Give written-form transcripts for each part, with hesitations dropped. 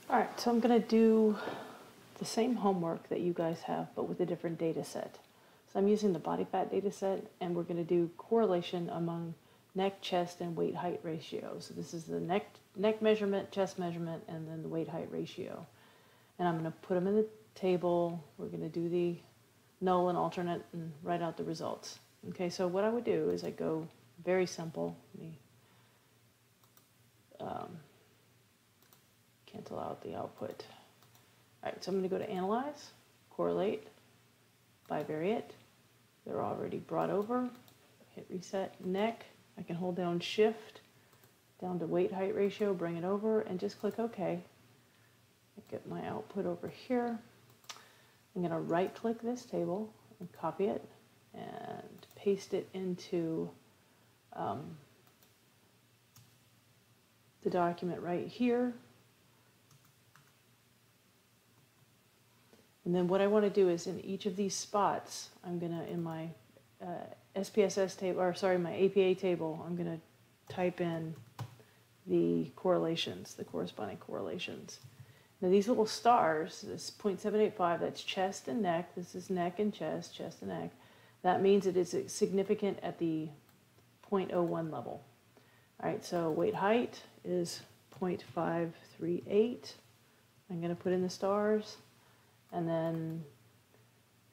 All right, so I'm going to do the same homework that you guys have, but with a different data set. So I'm using the body fat data set, and we're going to do correlation among neck, chest, and weight height ratio. So this is the neck measurement, chest measurement, and then the weight height ratio. And I'm going to put them in the table. We're going to do the null and alternate and write out the results. Okay, so what I would do is I go very simple. Let me cancel out the output. All right, so I'm going to go to Analyze, Correlate, Bivariate. They're already brought over. Hit Reset, Neck. I can hold down Shift, down to Weight Height Ratio, bring it over, and just click OK. Get my output over here. I'm going to right-click this table and copy it and paste it into the document right here. And then what I want to do is in each of these spots, I'm going to, in my SPSS table, or sorry, my APA table, I'm going to type in the correlations, the corresponding correlations. Now these little stars, this 0.785, that's chest and neck. This is neck and chest and neck. That means it is significant at the 0.01 level. All right, so weight height is 0.538. I'm going to put in the stars. And then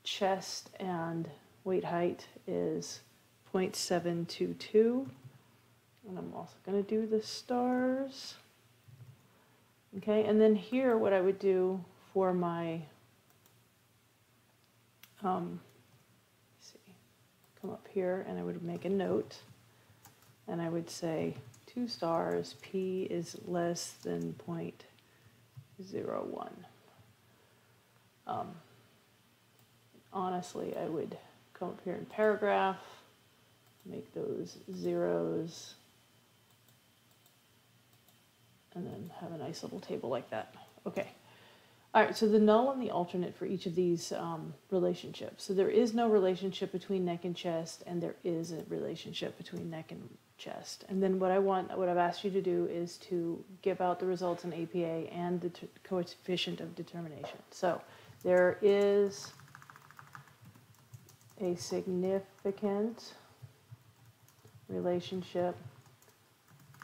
chest and weight height is 0.722. And I'm also going to do the stars. Okay, and then here what I would do for my, let's see, come up here and I would make a note. And I would say 2 stars, P is less than 0.01. Honestly, I would come up here in paragraph, make those zeros, and then have a nice little table like that. Okay. All right, so the null and the alternate for each of these relationships. So there is no relationship between neck and chest, and there is a relationship between neck and chest. And then what I've asked you to do is to give out the results in APA and the coefficient of determination. So there is a significant relationship,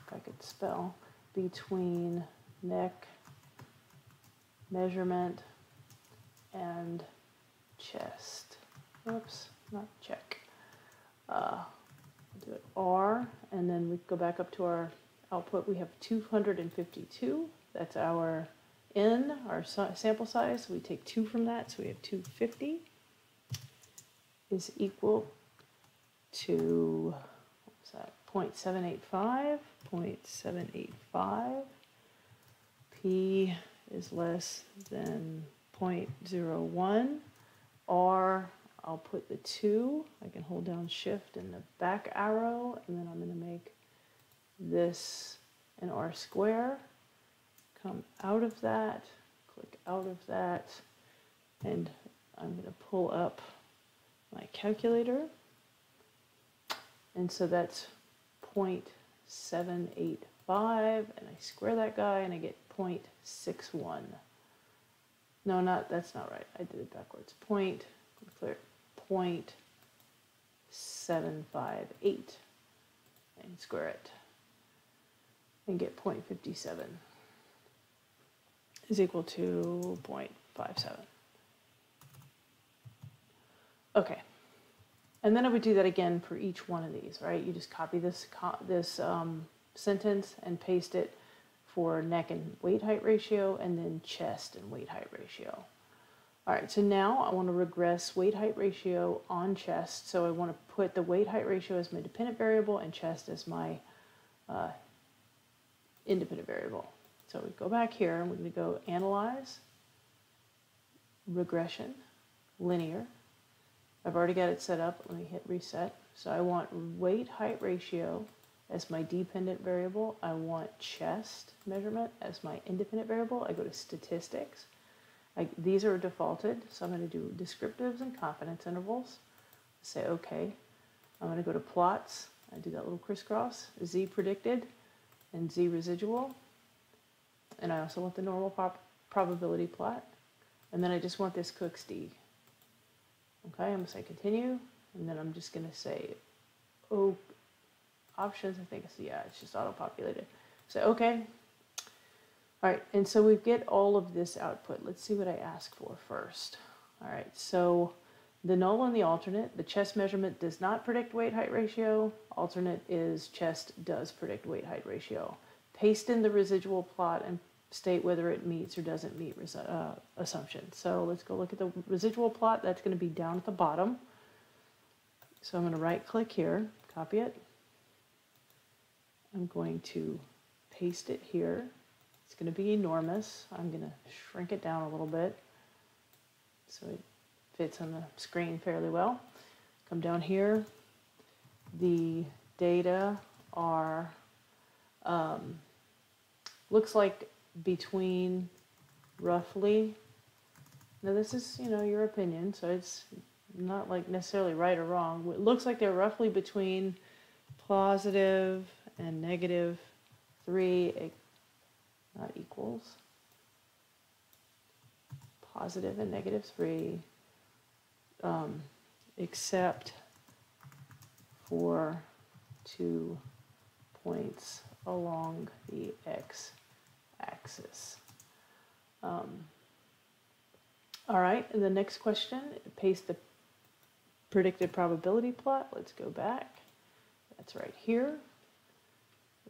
if I could spell, between neck measurement and chest. Oops, not check. We'll do it R, and then we go back up to our output. We have 252. That's our N, our sample size. So we take 2 from that, so we have 250 is equal to, what was that, 0.785, 0.785. P is less than 0.01. R, I'll put the 2. I can hold down Shift and the back arrow, and then I'm going to make this an R square. Come out of that, click out of that, and I'm going to pull up my calculator. And so that's 0.785, and I square that guy and I get 0.61. No, that's not right. I did it backwards. 0.758 and square it and get 0.57 is equal to 0.57. Okay. And then I would do that again for each one of these, right? You just copy this sentence and paste it for neck and weight height ratio, and then chest and weight height ratio. All right, so now I want to regress weight height ratio on chest. So I want to put the weight height ratio as my dependent variable and chest as my independent variable. So we go back here and we're going to go Analyze, Regression, Linear. I've already got it set up. Let me hit Reset. So I want weight height ratio as my dependent variable. I want chest measurement as my independent variable. I go to Statistics. These are defaulted, so I'm going to do descriptives and confidence intervals. Say OK. I'm going to go to Plots. I do that little crisscross, Z predicted and Z residual. and I also want the normal probability plot. And then I just want this Cook's D. Okay, I'm going to say continue, and then I'm just going to say, oh, options, I think, yeah, it's just auto-populated. So, okay. All right, and so we get all of this output. Let's see what I asked for first. All right, so the null and the alternate, the chest measurement does not predict weight-height ratio. Alternate is chest does predict weight-height ratio. Paste in the residual plot and state whether it meets or doesn't meet assumption. So let's go look at the residual plot. That's going to be down at the bottom. So I'm going to right-click here, copy it. I'm going to paste it here. It's going to be enormous. I'm going to shrink it down a little bit so it fits on the screen fairly well. Come down here. The data are, looks like between roughly, now this is, you know, your opinion, so it's not like necessarily right or wrong. It looks like they're roughly between positive and -3, not equals, positive and -3, except for 2 points along the x-axis. All right, and the next question, paste the predicted probability plot. Let's go back. That's right here.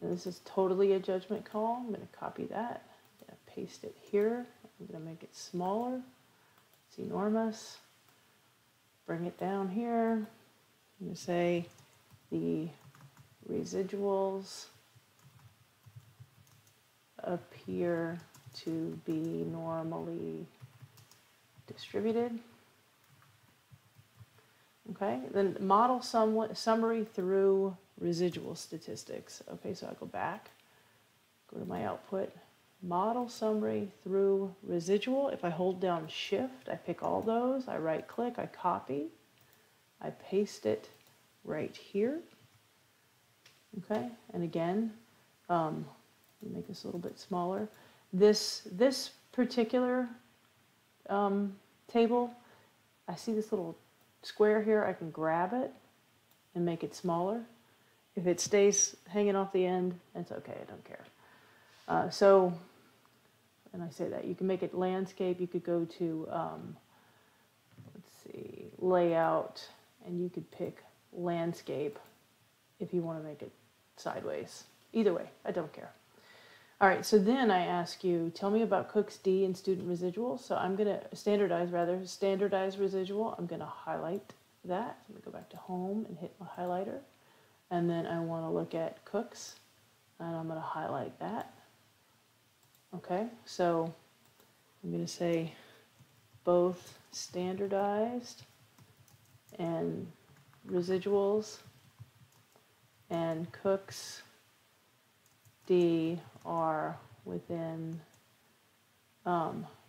And this is totally a judgment call. I'm going to copy that. I'm going to paste it here. I'm going to make it smaller. It's enormous. Bring it down here. I'm going to say the residuals appear to be normally distributed. Okay, then model summary through residual statistics. Okay, so I go back, go to my output, model summary through residual. If I hold down shift, I pick all those, I right click, I copy, I paste it right here. Okay, and again, make this a little bit smaller. This particular table, I see this little square here, I can grab it and make it smaller. If it stays hanging off the end, it's okay, I don't care. So, and I say that, you can make it landscape, you could go to, let's see, layout, and you could pick landscape if you want to make it sideways. Either way, I don't care. All right, so then I ask you, tell me about Cook's D and student residual. So I'm going to standardize residual. I'm going to highlight that. I'm going to go back to home and hit my highlighter. And then I want to look at Cook's, and I'm going to highlight that. Okay, so I'm going to say both standardized and residuals and Cook's D are within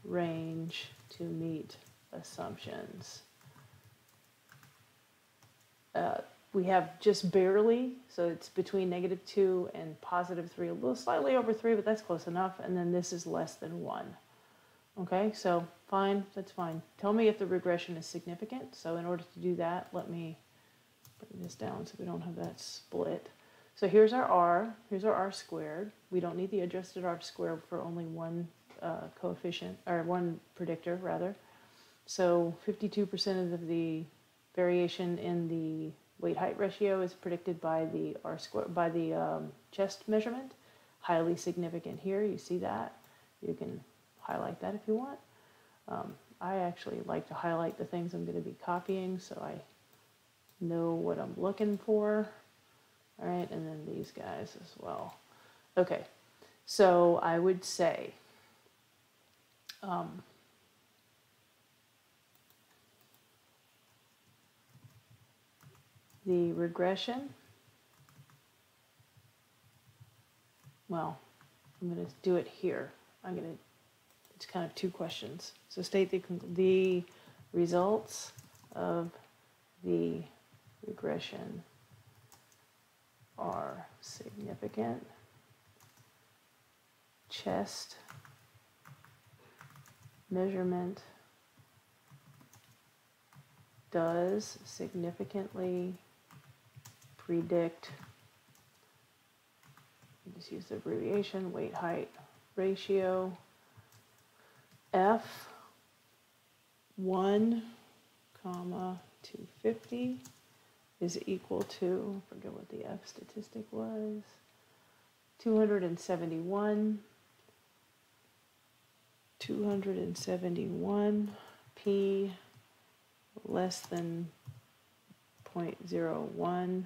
range to meet assumptions. We have just barely, so it's between -2 and +3, a little slightly over 3, but that's close enough. And then this is less than 1. Okay, so fine, that's fine. Tell me if the regression is significant. So in order to do that, let me bring this down so we don't have that split. So here's our R, here's our R squared. We don't need the adjusted R squared for only one coefficient, or one predictor rather. So 52% of the variation in the weight-height ratio is predicted by the R squared, by the chest measurement. Highly significant here, you see that. You can highlight that if you want. I actually like to highlight the things I'm going to be copying so I know what I'm looking for. All right, and then these guys as well. Okay, so I would say the regression, well, I'm going to do it here. It's kind of two questions. So state the results of the regression are significant chest measurement does significantly predict, just use the abbreviation, weight height ratio, F 1, 250 is equal to, I forget what the F statistic was, 271, P less than 0.01,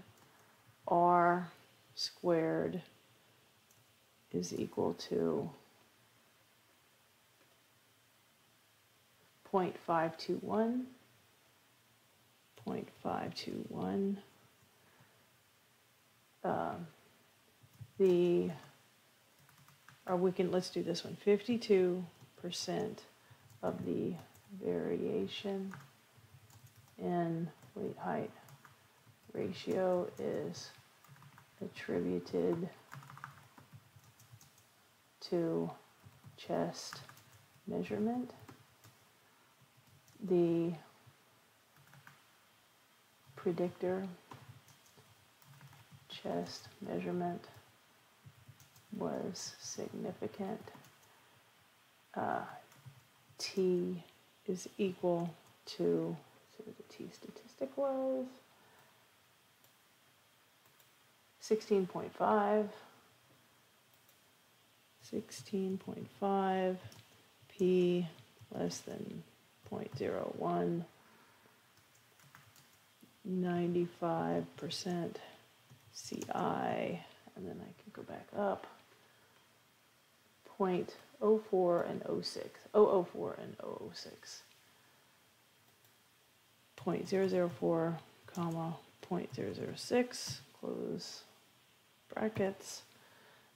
R squared is equal to 0.521, 0.521. Let's do this one, 52% of the variation in weight height ratio is attributed to chest measurement. The predictor chest measurement was significant. T is equal to, so the T statistic was 16.5, 16.5, P less than 0.01, 95% CI, and then I can go back up, 0.04 and 06, 004 and 006, 0.004, comma, 0.006, close brackets,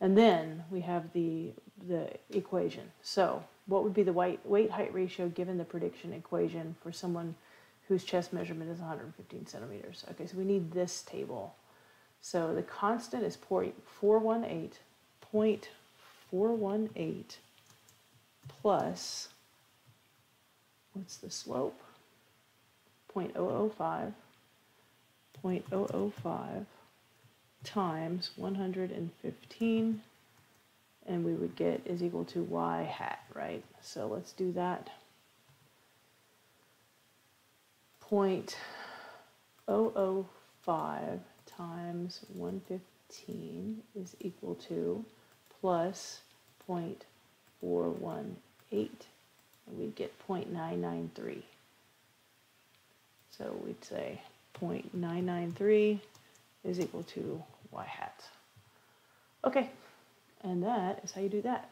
and then we have the equation. So what would be the weight height ratio given the prediction equation for someone whose chest measurement is 115 centimeters? Okay, so we need this table. So the constant is 0.418 plus, what's the slope? 0.005 times 115, and we would get is equal to y hat, right? So let's do that. 0.005 times 115 is equal to plus 0.418, and we'd get 0.993. So we'd say 0.993 is equal to y hat. Okay, and that is how you do that.